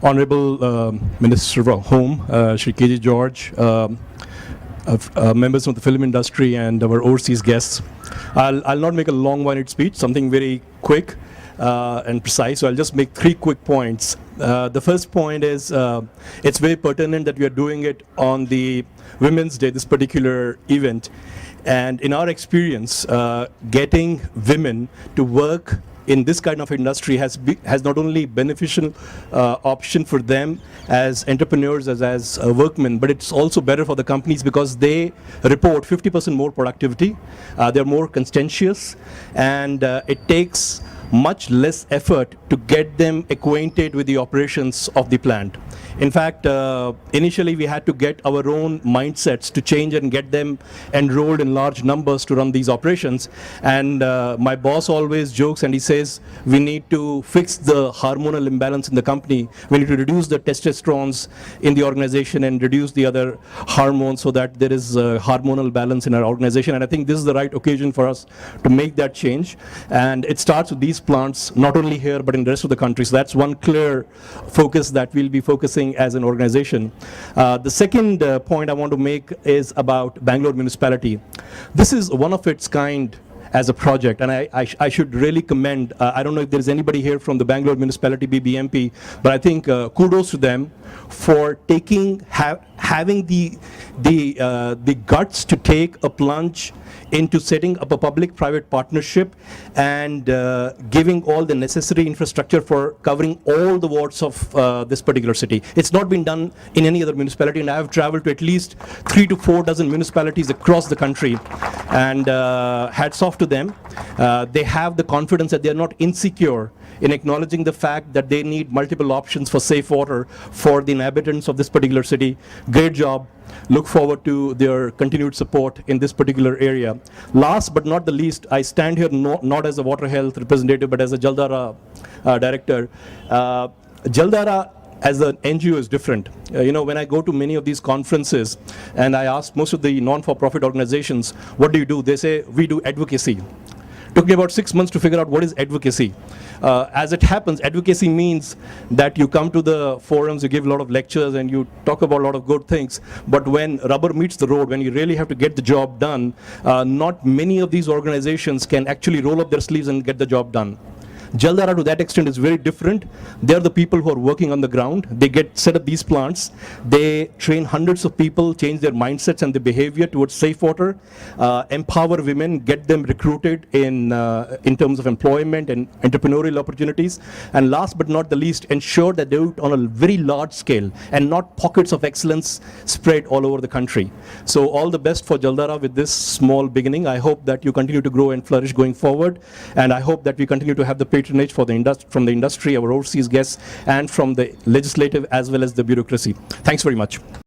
Honorable Minister of Home, Shri K.J. George, members of the film industry and our overseas guests. I'll not make a long-winded speech, something very quick and precise, so I'll just make 3 quick points. The first point is it's very pertinent that we are doing it on the Women's Day, this particular event. And in our experience, getting women to work in this kind of industry has not only beneficial option for them as entrepreneurs, as workmen, but it's also better for the companies because they report 50% more productivity, they're more conscientious, and it takes much less effort to get them acquainted with the operations of the plant. In fact, initially we had to get our own mindsets to change and get them enrolled in large numbers to run these operations. And my boss always jokes and he says, we need to fix the hormonal imbalance in the company. We need to reduce the testosterone in the organization and reduce the other hormones so that there is a hormonal balance in our organization. And I think this is the right occasion for us to make that change. And it starts with these plants, not only here, but in the rest of the country. So that's one clear focus that we'll be focusing as an organization. The second point I want to make is about Bangalore municipality. This is one of its kind as a project, and I should really commend, I don't know if there's anybody here from the Bangalore municipality BBMP, but I think kudos to them for taking, having the guts to take a plunge into setting up a public-private partnership and giving all the necessary infrastructure for covering all the wards of this particular city. It's not been done in any other municipality, and I have traveled to at least 3 to 4 dozen municipalities across the country, and hats off to them. They have the confidence that they are not insecure in acknowledging the fact that they need multiple options for safe water for the inhabitants of this particular city. Great job. Look forward to their continued support in this particular area. Last but not the least, I stand here not as a water health representative, but as a Jadhaara director. Jadhaara as an NGO is different. When I go to many of these conferences and I ask most of the non-for-profit organizations, what do you do? They say, we do advocacy. Took me about 6 months to figure out what is advocacy. As it happens, advocacy means that you come to the forums, you give a lot of lectures, and you talk about a lot of good things. But when rubber meets the road, when you really have to get the job done, not many of these organizations can actually roll up their sleeves and get the job done. Jadhaara to that extent is very different. They're the people who are working on the ground. They set up these plants. They train hundreds of people, change their mindsets and their behavior towards safe water, empower women, get them recruited in terms of employment and entrepreneurial opportunities. And last but not the least, ensure that they do it on a very large scale and not pockets of excellence spread all over the country. So all the best for Jadhaara with this small beginning. I hope that you continue to grow and flourish going forward. And I hope that we continue to have the patronage from the industry, our overseas guests, and from the legislative as well as the bureaucracy. Thanks very much.